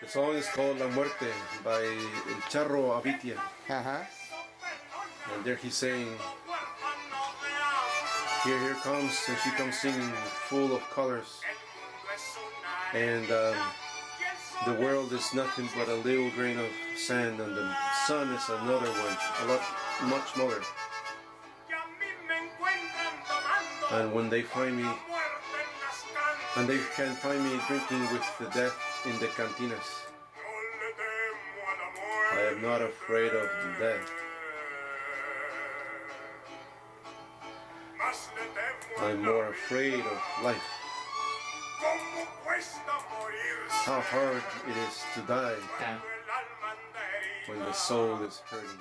The song is called La Muerte by El Charro Avitia. Uh-huh. And there he's saying, here comes, and she comes singing full of colors. And the world is nothing but a little grain of sand, and the sun is another one, much smaller. And when they find me, and they can find me drinking with the death in the cantinas, I am not afraid of the death. I'm more afraid of life. How hard it is to die when the soul is hurting.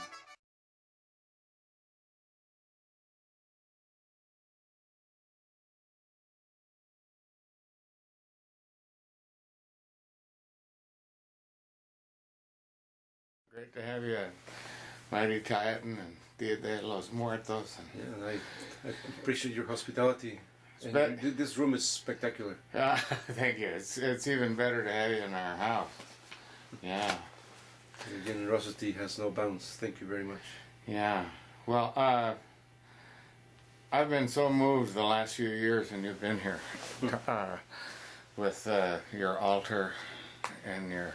Great to have you at Mighty Tieton and Dia de los Muertos. And Yeah, and I appreciate your hospitality. And this room is spectacular. thank you. It's even better to have you in our house. Yeah. Your generosity has no bounds. Thank you very much. Yeah. Well, I've been so moved the last few years, and you've been here with your altar and your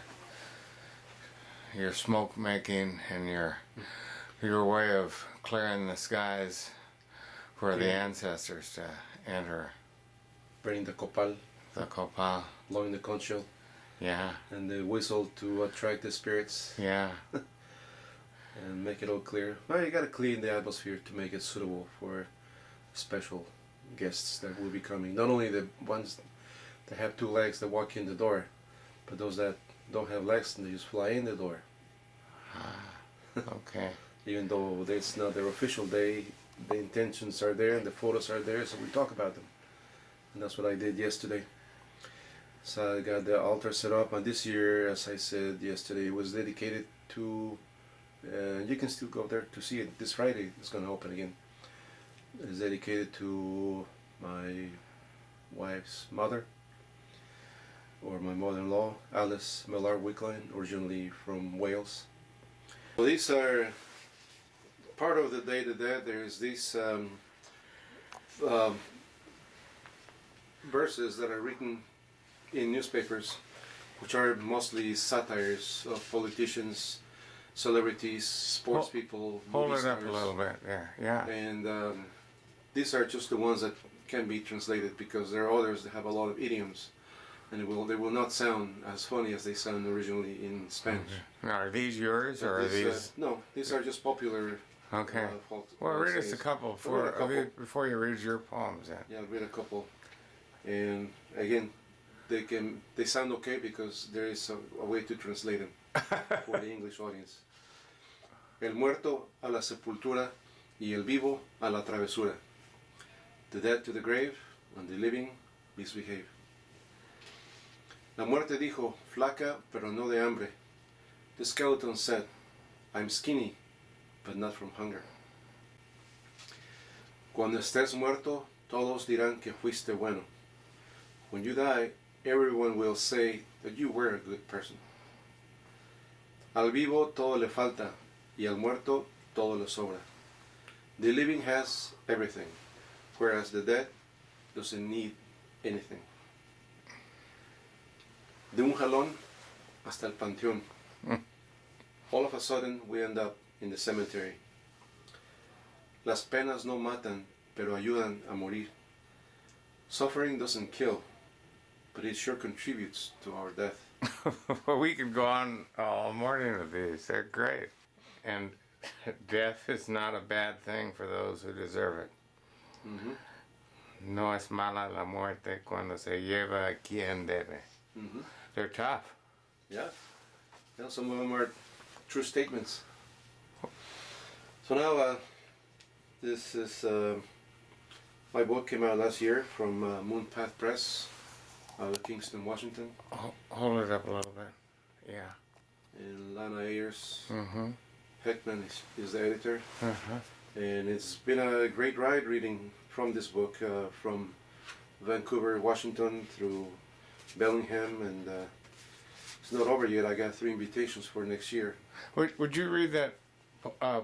smoke making and your way of clearing the skies for the ancestors to enter. Burning the copal. The copal. Blowing the conch shell. Yeah. And the whistle to attract the spirits. Yeah. And make it all clear. Well, you gotta clean the atmosphere to make it suitable for special guests that will be coming. Not only the ones that have two legs that walk in the door, but those that don't have legs and they just fly in the door. Okay. Even though it's not their official day, the intentions are there and the photos are there, so we talk about them. And that's what I did yesterday. So I got the altar set up, and this year, as I said yesterday, it was dedicated to, you can still go there to see it. This Friday it's going to open again. It's dedicated to my wife's mother, or my mother-in-law, Alice Millard Wickline, originally from Wales. Well, these are part of the Day to Dead. There's these verses that are written in newspapers, which are mostly satires of politicians, celebrities, sports people, Hold movie it up stars. a little bit there. Yeah. And these are just the ones that can be translated, because there are others that have a lot of idioms, and they will not sound as funny as they sound originally in Spanish. Now, are these yours, or are these? No, these are just popular. Okay. Well, read us a couple before you read your poems. Then. Yeah, I'll read a couple. And again, they sound okay because there is a way to translate them for the English audience. El muerto a la sepultura y el vivo a la travesura. The dead to the grave and the living misbehave. La muerte dijo, flaca pero no de hambre. The skeleton said, I'm skinny, but not from hunger. Cuando estés muerto, todos dirán que fuiste bueno. When you die, everyone will say that you were a good person. Al vivo todo le falta, y al muerto todo le sobra. The living has everything, whereas the dead doesn't need anything. De un jalón hasta el panteón. All of a sudden, we end up in the cemetery. Las penas no matan, pero ayudan a morir. Suffering doesn't kill, but it sure contributes to our death. Well, we could go on all morning with these. They're great. And death is not a bad thing for those who deserve it. Mm-hmm. No es mala la muerte cuando se lleva a quien debe. Mm-hmm. They're tough. Yeah. Well, some of them are true statements. So now, this is my book came out last year from Moonpath Press out of Kingston, Washington. Hold it up a little bit. Yeah. And Lana Ayers Mm-hmm. Heckman is the editor. Uh-huh. And it's been a great ride reading from this book, from Vancouver, Washington through Bellingham and It's not over yet. I got 3 invitations for next year. Would you read that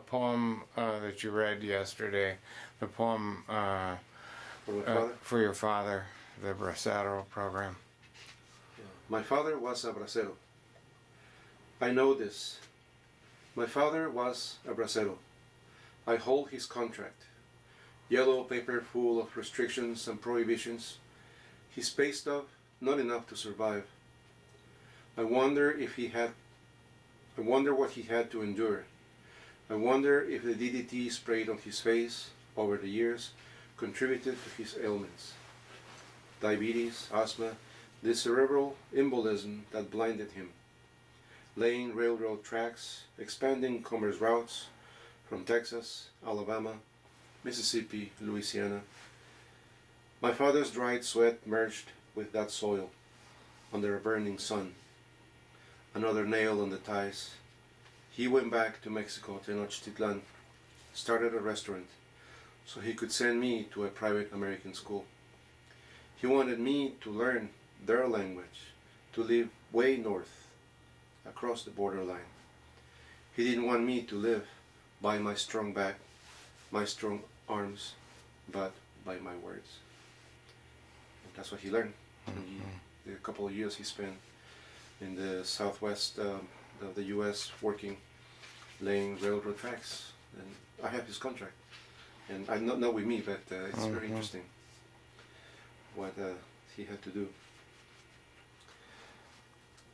poem that you read yesterday? The poem For my father? for your father, the Bracero program. My father was a bracero. I know this. My father was a bracero. I hold his contract. Yellow paper full of restrictions and prohibitions. He spaced off, not enough to survive. I wonder what he had to endure. I wonder if the DDT sprayed on his face over the years contributed to his ailments. Diabetes, asthma, the cerebral embolism that blinded him. Laying railroad tracks, expanding commerce routes from Texas, Alabama, Mississippi, Louisiana. My father's dried sweat merged with that soil under a burning sun. Another nail on the ties. He went back to Mexico, Tenochtitlan, started a restaurant so he could send me to a private American school. He wanted me to learn their language, to live way north, across the borderline. He didn't want me to live by my strong back, my strong arms, but by my words. And that's what he learned. The couple of years he spent in the southwest of the U.S. working, laying railroad tracks. And I have his contract. And I'm not with me, but it's very interesting what he had to do.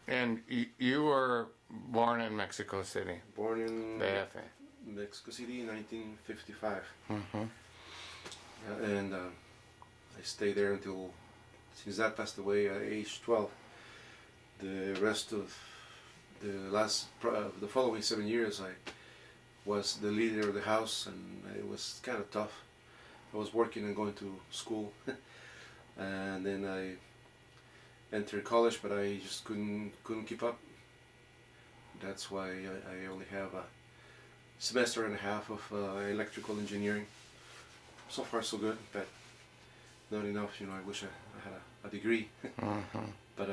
And you were born in Mexico City. Born in DF. Mexico City in 1955. And I stayed there until, since Dad passed away at age 12. The rest of the following 7 years, I was the leader of the house, and it was kind of tough. I was working and going to school, and then I entered college, but I just couldn't keep up. That's why I only have a semester and a half of electrical engineering. So far, so good, but not enough. I wish I had a degree, but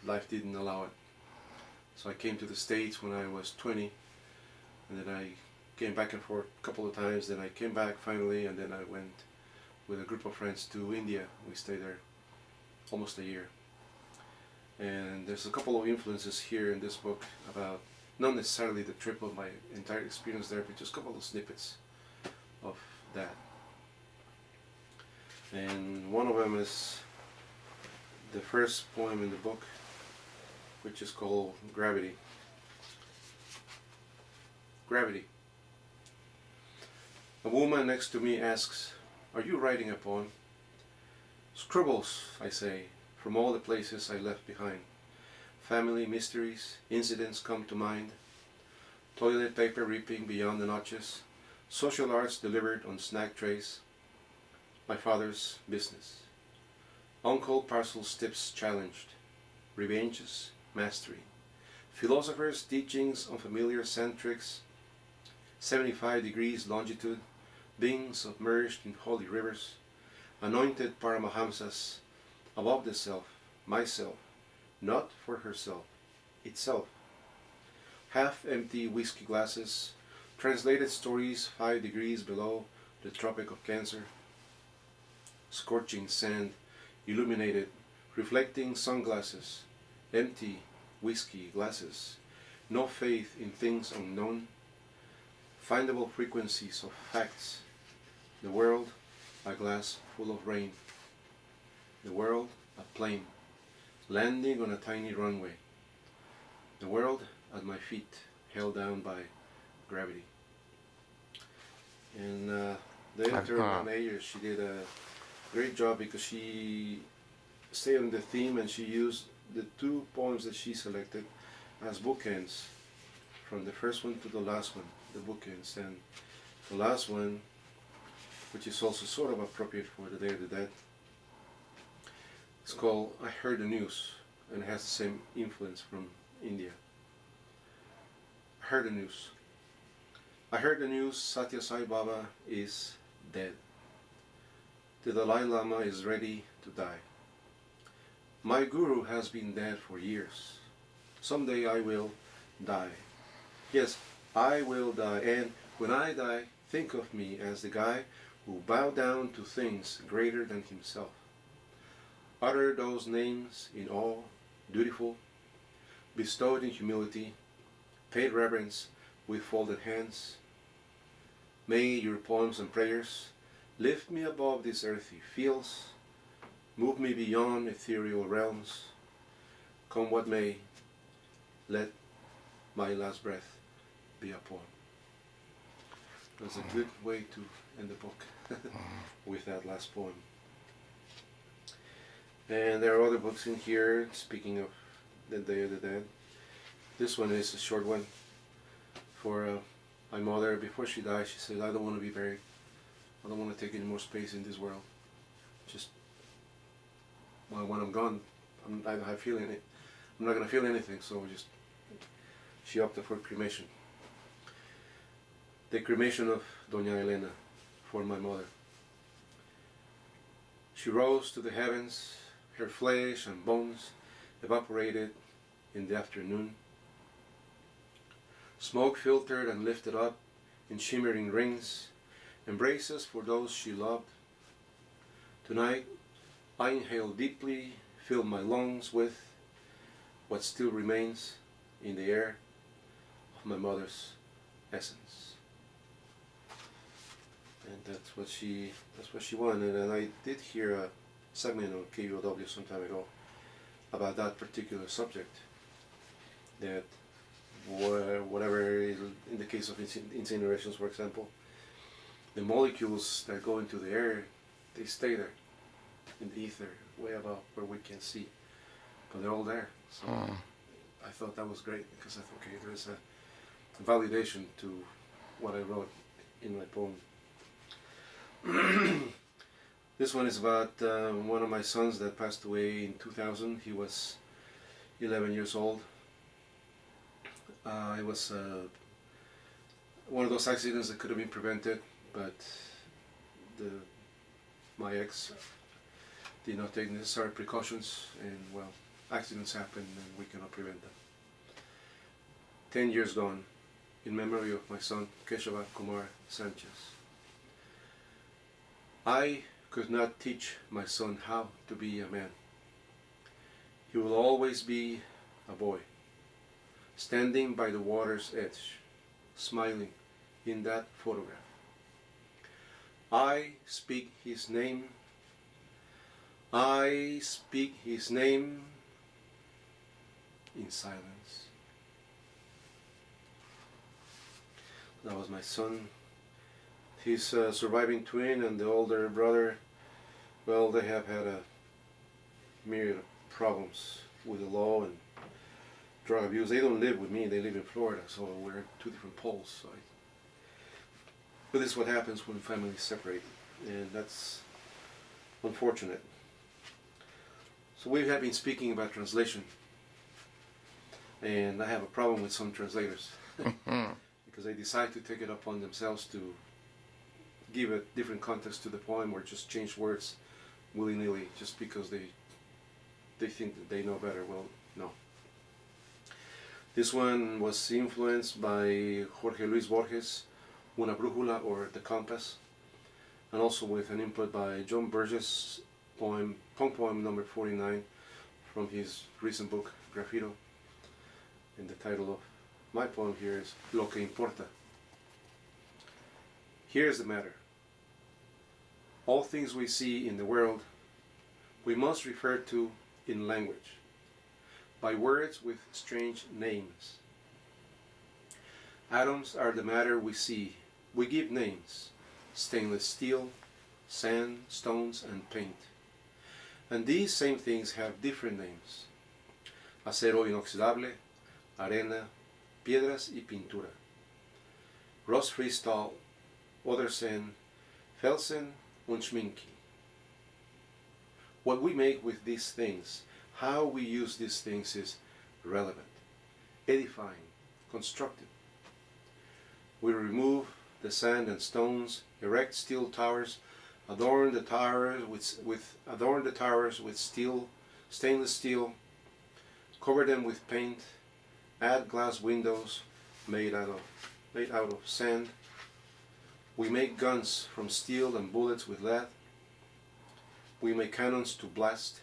life didn't allow it. So I came to the States when I was 20, and then I came back and forth a couple of times. Then I came back finally, and then I went with a group of friends to India. We stayed there almost a year. And there's a couple of influences here in this book about, not necessarily the trip of my entire experience there, but just a couple of snippets of that. And one of them is the first poem in the book, which is called Gravity. Gravity. A woman next to me asks, "Are you writing a poem?" "Scribbles," I say, "from all the places I left behind. Family mysteries, incidents come to mind. Toilet paper ripping beyond the notches, social arts delivered on snack trays. My father's business. Uncle parcels tips challenged. Revenges, mastery. Philosophers' teachings on familiar centrics. 75 degrees longitude, being submerged in holy rivers. Anointed Paramahamsas, above the self, myself, not for herself, itself. Half-empty whiskey glasses, translated stories 5 degrees below the Tropic of Cancer. Scorching sand, illuminated, reflecting sunglasses, empty whiskey glasses, no faith in things unknown, findable frequencies of facts, the world a glass full of rain, the world a plane, landing on a tiny runway, the world at my feet, held down by gravity. And the editor, Mayer, she did a great job because she stayed on the theme and she used the 2 poems that she selected as bookends, from the first one to the last one, the bookends. And the last one, which is also sort of appropriate for the Day of the Dead, it's called I Heard the News, and it has the same influence from India. I heard the news. I heard the news Satya Sai Baba is dead. The Dalai Lama is ready to die. My guru has been dead for years. Someday I will die. Yes, I will die, and when I die, think of me as the guy who bowed down to things greater than himself. Utter those names in awe, dutiful, bestowed in humility, paid reverence with folded hands. May your poems and prayers lift me above these earthly fields, move me beyond ethereal realms. Come what may, let my last breath be a poem. That's a good way to end the book with that last poem. And there are other books in here, speaking of the Day of the Dead. This one is a short one for my mother. Before she died, she said, I don't want to be buried. I don't want to take any more space in this world. Just, well, when I'm gone, I have feeling it. I'm not going to feel anything, so just, she opted for cremation. The cremation of Doña Elena for my mother. She rose to the heavens, her flesh and bones evaporated in the afternoon. Smoke filtered and lifted up in shimmering rings, embraces for those she loved. Tonight, I inhale deeply, fill my lungs with what still remains in the air of my mother's essence. And that's what she wanted. And I did hear a segment on KUOW some time ago about that particular subject. That whatever, in the case of incinerations, for example, the molecules that go into the air, they stay there in the ether, way above where we can see, but they're all there. So I thought that was great, because I thought, okay, there's a validation to what I wrote in my poem. This one is about one of my sons that passed away in 2000. He was 11 years old. It was one of those accidents that could have been prevented, but my ex did not take necessary precautions, and well, accidents happen and we cannot prevent them. 10 years gone, in memory of my son, Keshava Kumar Sanchez. I could not teach my son how to be a man. He will always be a boy, standing by the water's edge, smiling in that photograph. I speak his name. I speak his name in silence. That was my son. His surviving twin and the older brother, well, they have had a myriad of problems with the law and drug abuse. They don't live with me, they live in Florida, so we're at two different poles. But this is what happens when families separate, and that's unfortunate. So we have been speaking about translation, and I have a problem with some translators because they decide to take it upon themselves to give a different context to the poem, or just change words willy-nilly just because they think that they know better. Well, no. This one was influenced by Jorge Luis Borges' Una Brújula, or The Compass, and also with an input by John Burgess' punk poem number 49 from his recent book, Grafito. And the title of my poem here is Lo que importa. Here's the matter. All things we see in the world, we must refer to in language, by words with strange names. Atoms are the matter we see. We give names: stainless steel, sand, stones, and paint. And these same things have different names: acero inoxidable, arena, piedras y pintura. Rust-free stahl, Odersen, Felsen und Schminke. What we make with these things, how we use these things, is relevant, edifying, constructive. We remove the sand and stones, erect steel towers, adorn the towers with steel stainless steel, cover them with paint, add glass windows made out of sand. We make guns from steel and bullets with lead. We make cannons to blast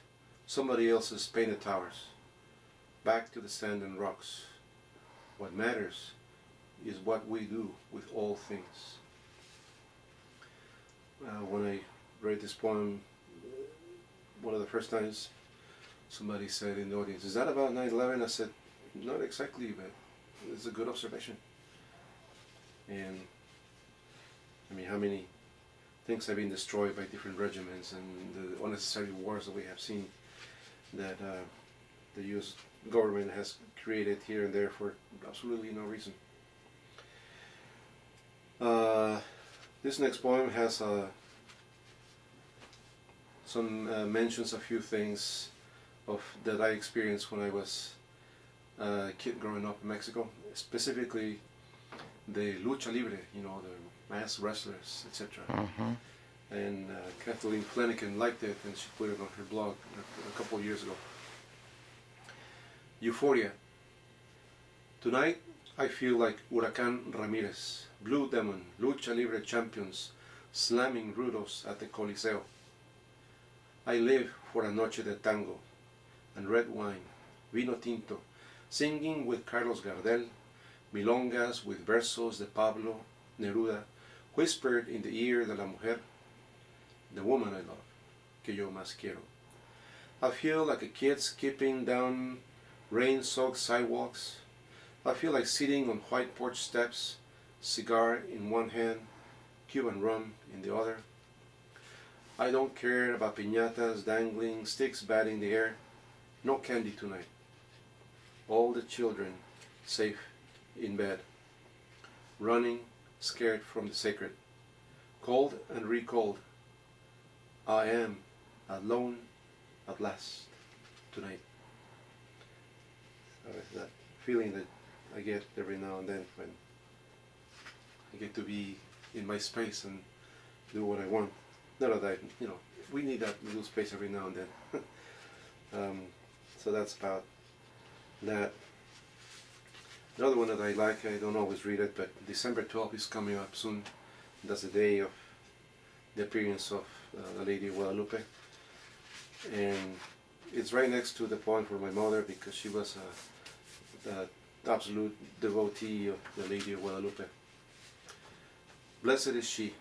somebody else's painted towers. Back to the sand and rocks. What matters is what we do with all things. When I read this poem, one of the first times, somebody said in the audience, "Is that about 9/11?" I said, "Not exactly, but it's a good observation." And I mean, how many things have been destroyed by different regiments and the unnecessary wars that we have seen that the U.S. government has created here and there for absolutely no reason. This next poem has some mentions a few things that I experienced when I was a kid growing up in Mexico, specifically the lucha libre, you know, the mass wrestlers, etc. And Kathleen Flanagan liked it, and she put it on her blog a couple of years ago. Euphoria. Tonight I feel like Huracán Ramirez, Blue Demon, lucha libre champions, slamming rudos at the Coliseo. I live for a noche de tango and red wine, vino tinto, singing with Carlos Gardel, milongas with versos de Pablo Neruda, whispered in the ear de la mujer, the woman I love, que yo más quiero. I feel like a kid skipping down rain-soaked sidewalks. I feel like sitting on white porch steps, cigar in one hand, Cuban rum in the other. I don't care about piñatas dangling, sticks batting the air. No candy tonight. All the children safe in bed, running, scared from the sacred. Cold and recalled. I am alone at last tonight. That feeling that I get every now and then when I get to be in my space and do what I want. Not that we need that little space every now and then. So that's about that. Another one that I like, I don't always read it, but December 12th is coming up soon. That's the day of the appearance of the Lady of Guadalupe. And it's right next to the poem for my mother because she was an absolute devotee of the Lady of Guadalupe. Blessed is she,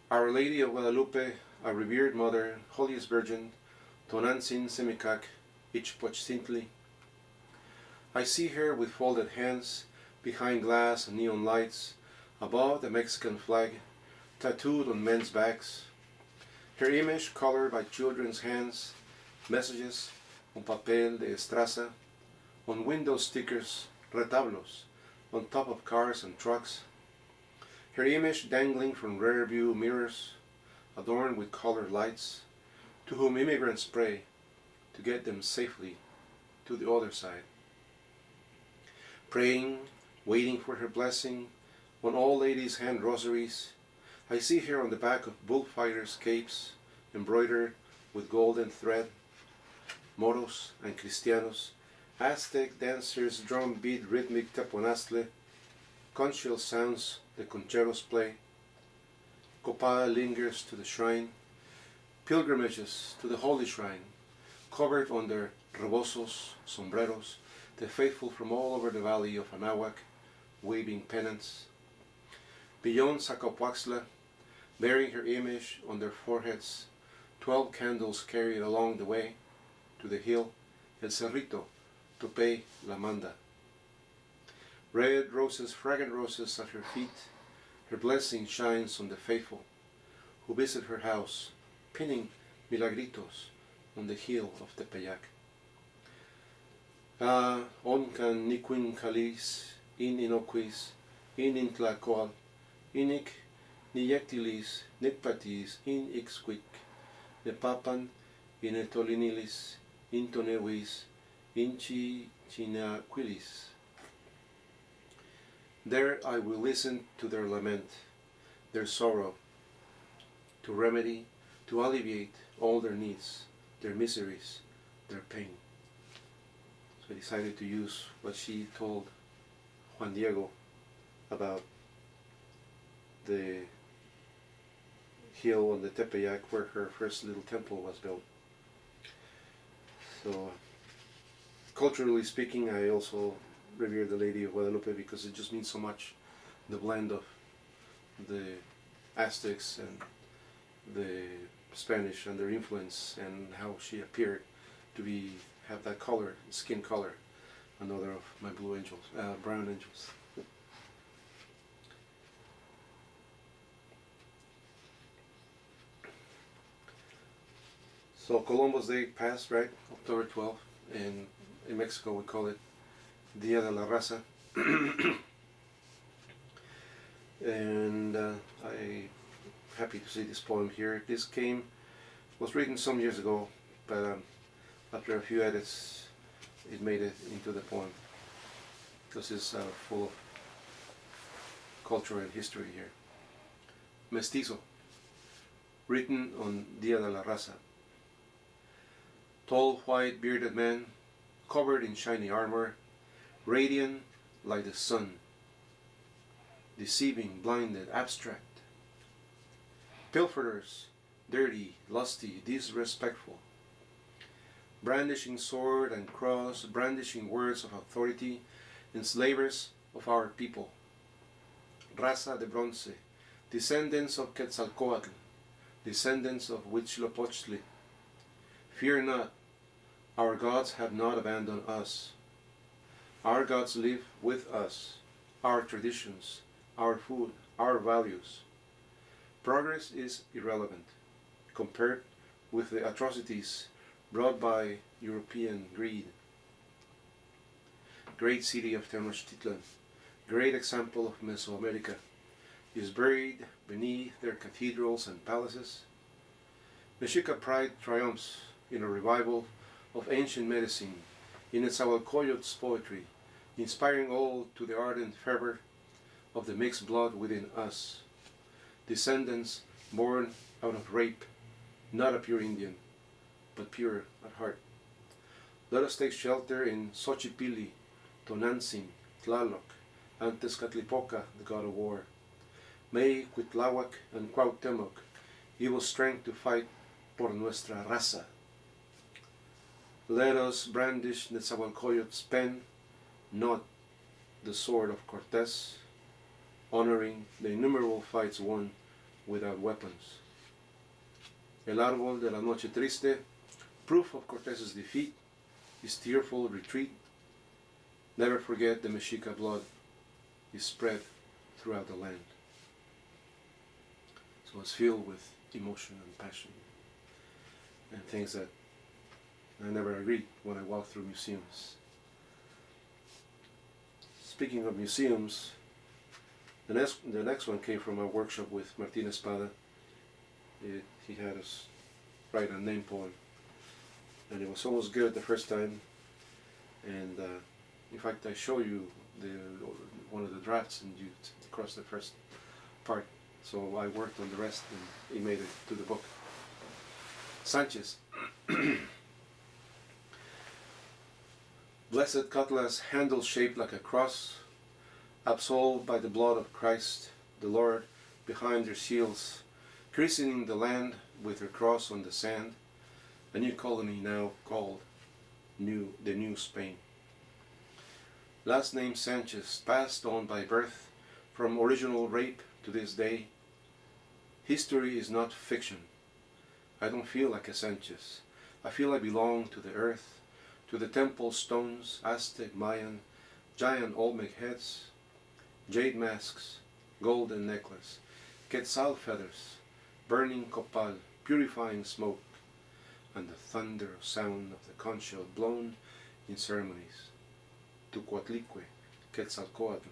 Our Lady of Guadalupe, our revered Mother, holiest Virgin, Tonantzin Semicac, Ichpochtintli. I see her with folded hands, behind glass and neon lights, above the Mexican flag, tattooed on men's backs. Her image colored by children's hands, messages on papel de estraza, on window stickers, retablos, on top of cars and trucks. Her image dangling from rear view mirrors, adorned with colored lights, to whom immigrants pray to get them safely to the other side. Praying, waiting for her blessing, on all ladies' hand rosaries. I see her on the back of bullfighters' capes, embroidered with golden thread. Moros and Cristianos, Aztec dancers drum beat rhythmic taponaztle, conchial sounds the concheros play. Copada lingers to the shrine, pilgrimages to the holy shrine, covered under rebosos, sombreros, the faithful from all over the valley of Anahuac, waving pennants. Beyond Zacapuaxtla, bearing her image on their foreheads, 12 candles carried along the way to the hill, El Cerrito, to pay la manda. Red roses, fragrant roses at her feet, her blessing shines on the faithful who visit her house, pinning milagritos on the hill of Tepeyac. Oncan niquin calis, in inoquis, in intlacoal, inic niectilis, nicpatis, in ixquic, nepapan, in etolinilis, in tonevis, in chinaquilis. There I will listen to their lament, their sorrow, to remedy, to alleviate all their needs, their miseries, their pain. So I decided to use what she told Juan Diego about the hill on the Tepeyac where her first little temple was built. So, culturally speaking, I also revere the Lady of Guadalupe because it just means so much. The blend of the Aztecs and the Spanish and their influence, and how she appeared to have that color, skin color. Another of my blue angels, brown angels. So Columbus Day passed, right? October 12th. And in Mexico we call it Dia de la Raza. And I'm happy to see this poem here. This was written some years ago, but after a few edits it made it into the poem. Because it's full of culture and history here. Mestizo, written on Dia de la Raza. Tall, white, bearded man, covered in shiny armor, radiant like the sun, deceiving, blinded, abstract. Pilferers, dirty, lusty, disrespectful, brandishing sword and cross, brandishing words of authority, enslavers of our people. Raza de bronce, descendants of Quetzalcoatl, descendants of Huitzilopochtli. Fear not, our gods have not abandoned us. Our gods live with us, our traditions, our food, our values. Progress is irrelevant compared with the atrocities brought by European greed. Great city of Tenochtitlan, great example of Mesoamerica, is buried beneath their cathedrals and palaces. Mexica pride triumphs in a revival of ancient medicine, in Nezahualcóyotl's poetry, inspiring all to the ardent fervor of the mixed blood within us, descendants born out of rape, not a pure Indian, but pure at heart. Let us take shelter in Xochipilli, Tonantzin, Tlaloc, and Tezcatlipoca, the god of war. May Cuitláhuac and Cuauhtémoc give us strength to fight por nuestra raza. Let us brandish Nezahualcóyotl's pen, not the sword of Cortés, honoring the innumerable fights won without weapons. El árbol de la noche triste, proof of Cortés's defeat, his tearful retreat. Never forget the Mexica blood is spread throughout the land. So it's filled with emotion and passion and things that I never agreed when I walked through museums. Speaking of museums, the next one came from a workshop with Martín Espada. He had us write a name poem, and it was almost good the first time. And in fact, I show you one of the drafts, and you cross the first part. So I worked on the rest, and he made it to the book. Sanchez. Blessed cutlass, handle shaped like a cross, absolved by the blood of Christ, the Lord, behind their shields, christening the land with her cross on the sand, a new colony now called the New Spain. Last name Sanchez, passed on by birth, from original rape to this day. History is not fiction. I don't feel like a Sanchez. I feel I belong to the earth, to the temple stones, Aztec, Mayan, giant Olmec heads, jade masks, golden necklace, quetzal feathers, burning copal, purifying smoke, and the thunder sound of the conch shell blown in ceremonies. Tucuatlicue, Quetzalcoatl,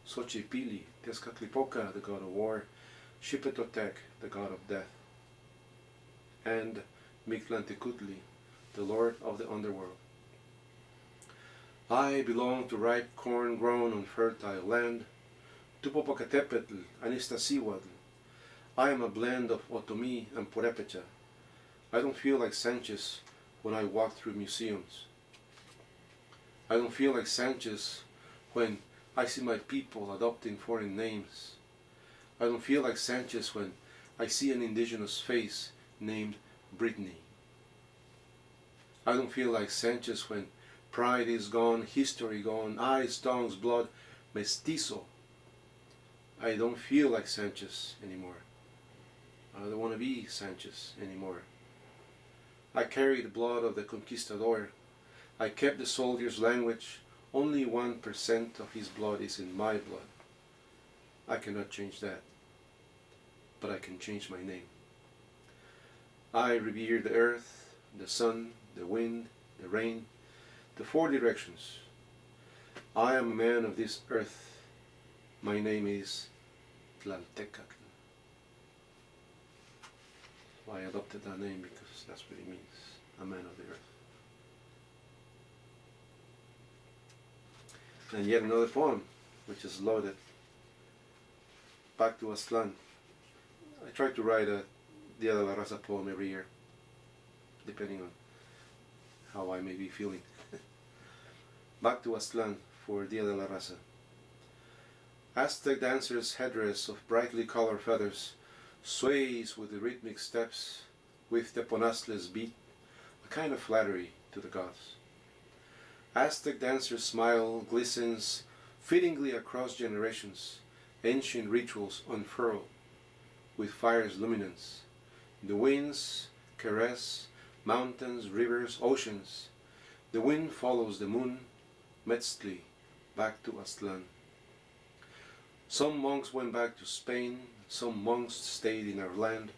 Xochipilli, Tezcatlipoca, the god of war, Xipetotec, the god of death, and Mictlantecutli, the lord of the underworld. I belong to ripe corn grown on fertile land, to Popocatépetl and Iztaccíhuatl. I am a blend of Otomí and Purépecha. I don't feel like Sanchez when I walk through museums. I don't feel like Sanchez when I see my people adopting foreign names. I don't feel like Sanchez when I see an indigenous face named Brittany. I don't feel like Sanchez when pride is gone, history gone, eyes, tongues, blood, mestizo. I don't feel like Sanchez anymore. I don't want to be Sanchez anymore. I carry the blood of the conquistador. I kept the soldier's language. Only 1% of his blood is in my blood. I cannot change that, but I can change my name. I revere the earth, the sun, the wind, the rain, the four directions. I am a man of this earth. My name is Tlaltecatl. I adopted that name because that's what it means, a man of the earth. And yet another poem, which is loaded. Back to Aztlan. I try to write a Dia de la Raza poem every year, depending on how I may be feeling. Back to Aztlan for Dia de la Raza. Aztec dancer's headdress of brightly colored feathers sways with the rhythmic steps, with Teponaztle's beat, a kind of flattery to the gods. Aztec dancer's smile glistens fittingly across generations, ancient rituals unfurl with fire's luminance. The winds caress mountains, rivers, oceans. The wind follows the moon, Metzli, back to Aztlan. Some monks went back to Spain, some monks stayed in our land,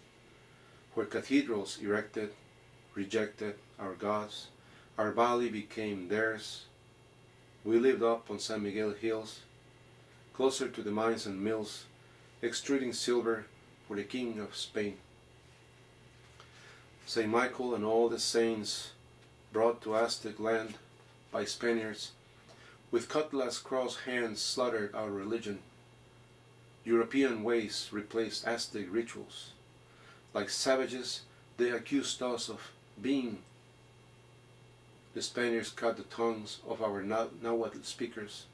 where cathedrals erected, rejected our gods. Our valley became theirs. We lived up on San Miguel hills, closer to the mines and mills, extruding silver for the King of Spain. St. Michael and all the saints brought to Aztec land by Spaniards, with cutlass crossed hands slaughtered our religion. European ways replaced Aztec rituals. Like savages, they accused us of being. The Spaniards cut the tongues of our Nahuatl speakers.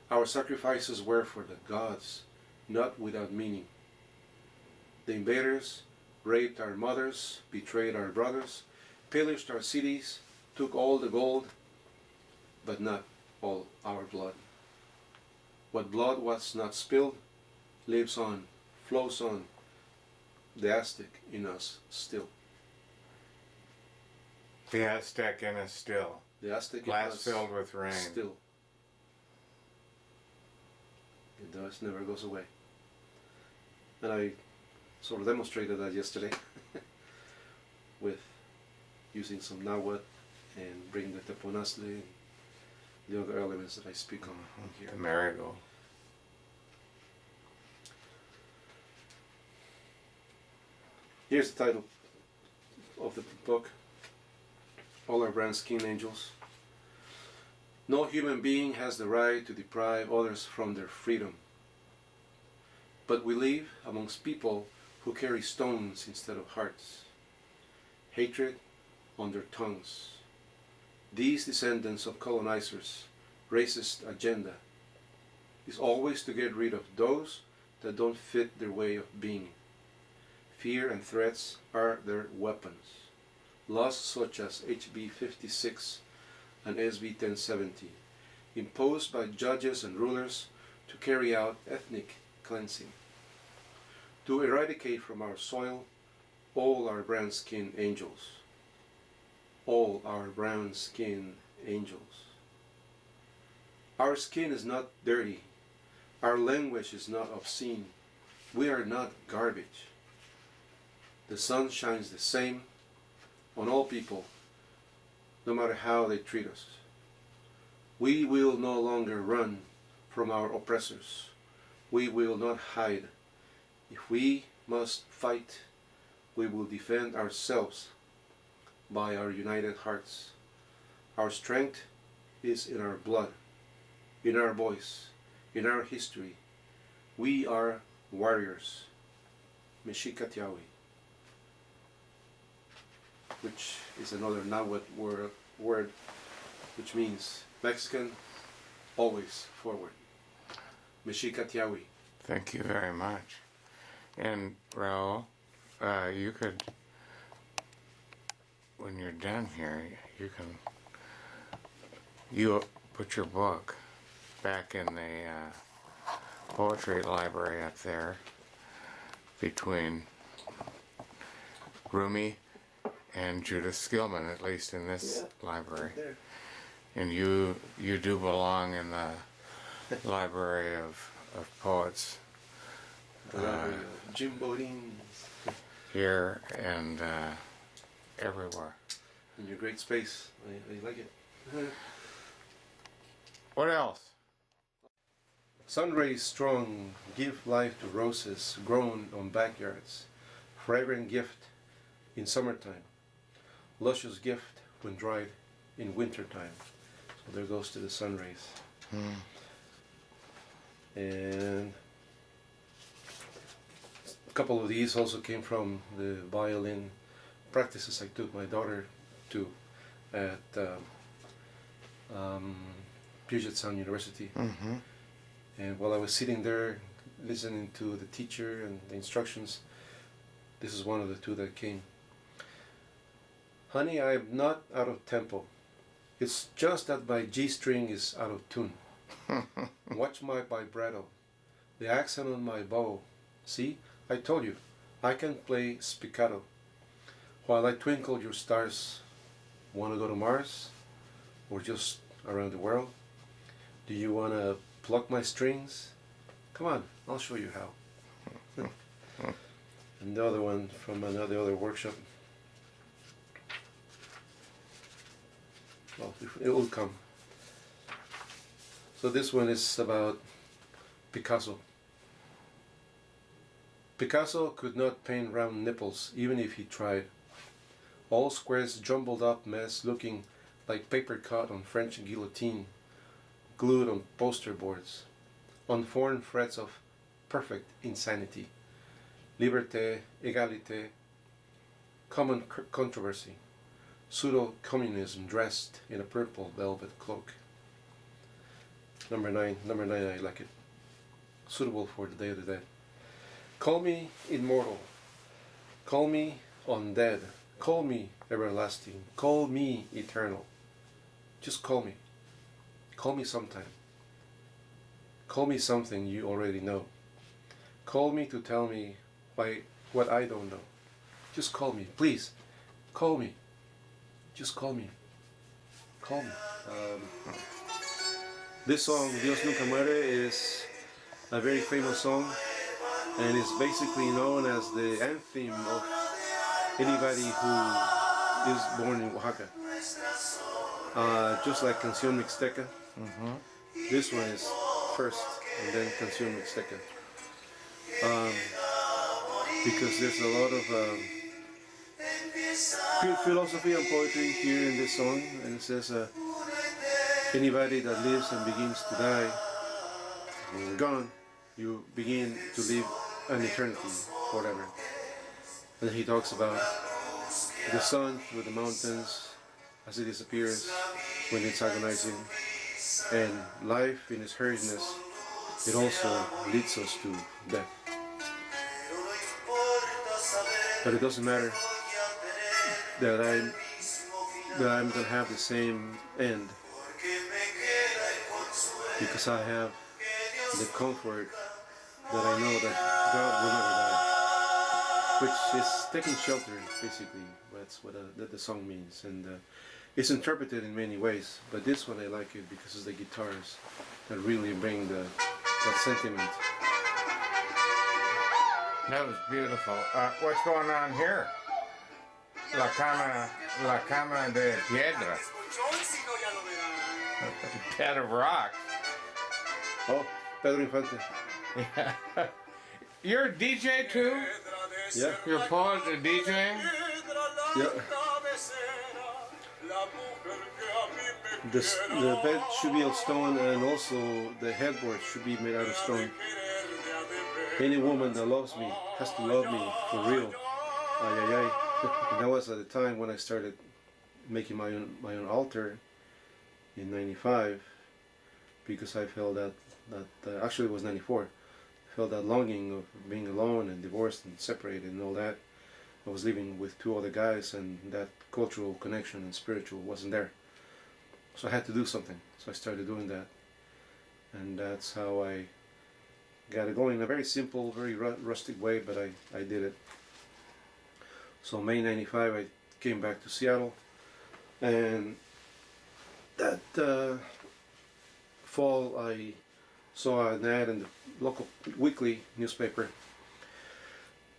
Our sacrifices were for the gods, not without meaning. The invaders raped our mothers, betrayed our brothers, pillaged our cities, took all the gold, but not all our blood. What blood was not spilled lives on, flows on, the Aztec in us still. The Aztec in us still. The Aztec in Glass us filled with rain. still. It does, never goes away. And I sort of demonstrated that yesterday with using some Nahuatl and bringing the Teponaztle, the other elements that I speak on here. The marigold. Here's the title of the book, All Our Brown-Skinned Angels. No human being has the right to deprive others from their freedom. But we live amongst people who carry stones instead of hearts, hatred on their tongues. These descendants of colonizers' racist agenda is always to get rid of those that don't fit their way of being. Fear and threats are their weapons. Laws such as HB 56 and SB 1070, imposed by judges and rulers to carry out ethnic cleansing, to eradicate from our soil all our brown-skinned angels. All our brown-skinned angels. Our skin is not dirty. Our language is not obscene. We are not garbage. The sun shines the same on all people, no matter how they treat us. We will no longer run from our oppressors. We will not hide. If we must fight, we will defend ourselves by our united hearts. Our strength is in our blood, in our voice, in our history. We are warriors. Meshikatiawi. which is another Nahuatl word, which means Mexican, always forward. Mexica Tiawi. Thank you very much. And Raul, you could, when you're done here, you put your book back in the poetry library up there between Rumi and Judith Skillman, at least in this library. There. And you do belong in the library of poets The library of Jim Bodines. here and everywhere. In your great space. I like it. What else? Sun rays strong give life to roses grown on backyards. Fragrant gift in summertime. Luscious gift when dried in wintertime. So there goes to the sun rays. And a couple of these also came from the violin practices I took my daughter to at Puget Sound University. Mm-hmm. And while I was sitting there listening to the teacher and the instructions, this is one of the two that came. Honey, I am not out of tempo. It's just that my G string is out of tune. Watch my vibrato, the accent on my bow. See, I told you, I can play spiccato. While I twinkle your stars, want to go to Mars? Or just around the world? Do you want to pluck my strings? Come on, I'll show you how. And the other one from another workshop. Well, it will come. So this one is about Picasso. Picasso could not paint round nipples even if he tried. All squares jumbled up mess looking like paper cut on French guillotine, glued on poster boards, unformed threads of perfect insanity, liberté, égalité, common controversy, pseudo-communism dressed in a purple velvet cloak. Number nine, I like it. Suitable for the Day of the Dead. Call me immortal. Call me undead. Call me everlasting. Call me eternal. Just call me. Call me sometime. Call me something you already know. Call me to tell me what I don't know. Just call me, please. Call me. Just call me. Call me. This song, Dios Nunca Muere, is a very famous song and is basically known as the anthem of anybody who is born in Oaxaca. Just like Canción Mixteca. This one is first and then Canción Mixteca. Because there's a lot of philosophy and poetry here in this song, and it says anybody that lives and begins to die, when you're gone, you begin to live an eternity forever. And he talks about the sun through the mountains as it disappears when it's agonizing, and life in its hurriedness, it also leads us to death. But it doesn't matter that I'm gonna have the same end, because I have the comfort that I know that God will never die, which is taking shelter, basically. That's what the song means, and it's interpreted in many ways. But this one I like it because it's the guitars that really bring that sentiment. That was beautiful. What's going on here? La cama de piedra. Bed of rock. Oh, Pedro Infante. Yeah. You're a DJ too? Yeah. You're a poet, a DJ? Yeah. The bed should be of stone, and also the headboard should be made out of stone. Any woman that loves me has to love me for real. Ay, ay, ay. And that was at the time when I started making my own altar in '95, because I felt that actually it was '94. I felt that longing of being alone and divorced and separated and all that. I was living with two other guys, and that cultural connection and spiritual wasn't there. So I had to do something. So I started doing that, and that's how I got it going in a very simple, very rustic way, but I did it. So May '95, I came back to Seattle, and that fall I saw an ad in the local weekly newspaper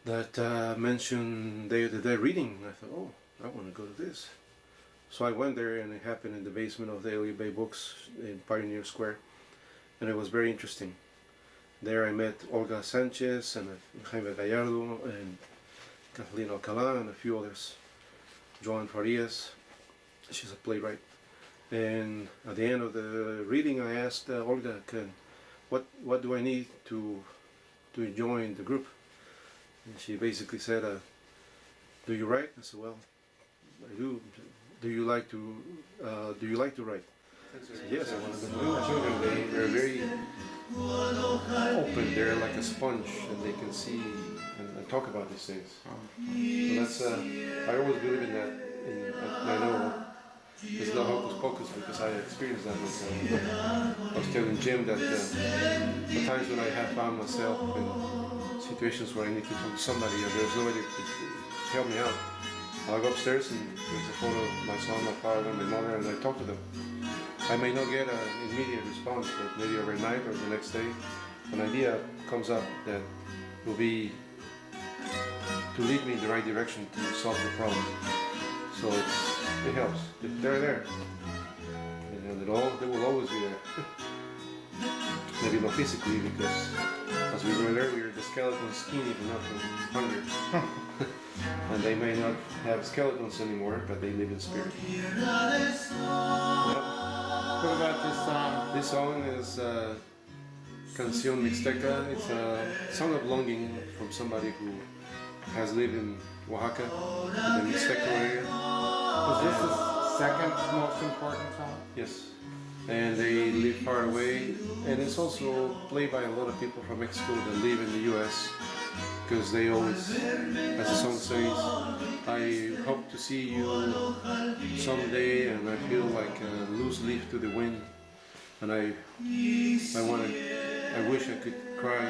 that mentioned they're reading. I thought, oh, I want to go to this. So I went there, and it happened in the basement of the Elia Bay Books in Pioneer Square, and it was very interesting. There I met Raul Sanchez and Jaime Gallardo and Kathleen Alcalá and a few others. Joan Farias, she's a playwright. And at the end of the reading, I asked Olga, what do I need to join the group? And she basically said, do you write? I said, well, I do. Do you like to write? I said, yes, I want to do it. Children, they're very open. They're like a sponge, and they can see and talk about these things. So that's I always believe in that. I know it's not hocus pocus because I experienced that myself. I was telling Jim that the times when I have found myself in situations where I need to talk to somebody and there's nobody to help me out, I'll go upstairs and there's a photo of my son, my father, and my mother, and I talk to them. I may not get an immediate response, but maybe overnight or the next day, an idea comes up that will be to lead me in the right direction to solve the problem. So it helps. They're there. And they will always be there. Maybe not physically, because as we were earlier, the skeleton's skinny enough from hunger. And they may not have skeletons anymore, but they live in spirit. Yep. What about this song? This song is Canción Mixteca. It's a song of longing from somebody who has lived in Oaxaca, in the Mixteco area. Is this the second most important song? Yes. And they live far away. And it's also played by a lot of people from Mexico that live in the U.S. because they always, as the song says, I hope to see you someday, and I feel like a loose leaf to the wind, and I wish I could cry,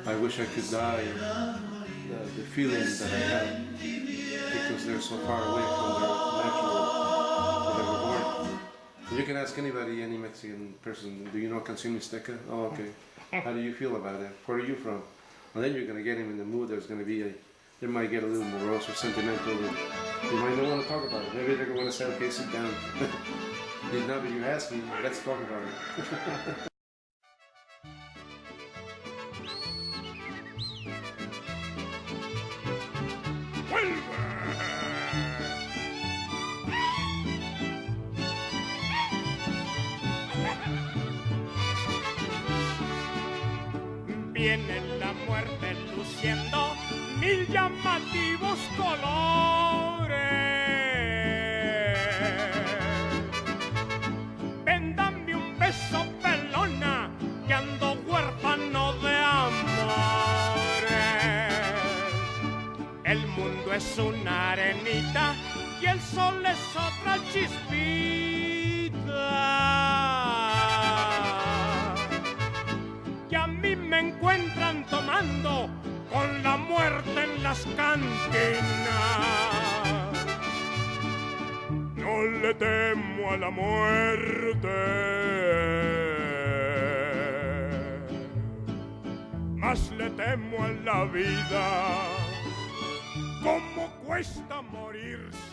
I wish I could die, the feelings that I have, because they're so far away from their natural, where they were born. And you can ask anybody, any Mexican person, do you know Canción Mixteca? Oh, okay. How do you feel about it? Where are you from? And then you're going to get him in the mood. There's going to be they might get a little morose or sentimental. And you might not want to talk about it. Maybe they're going to say, okay, sit down. Now that you ask me, let's talk about it. Viene la muerte luciendo mil llamativos colores. Véndame un beso, pelona, que ando huérfano de amores. El mundo es una arenita y el sol es otra chispita. Me encuentran tomando con la muerte en las cantinas. No le temo a la muerte, más le temo a la vida. ¿Cómo cuesta morirse?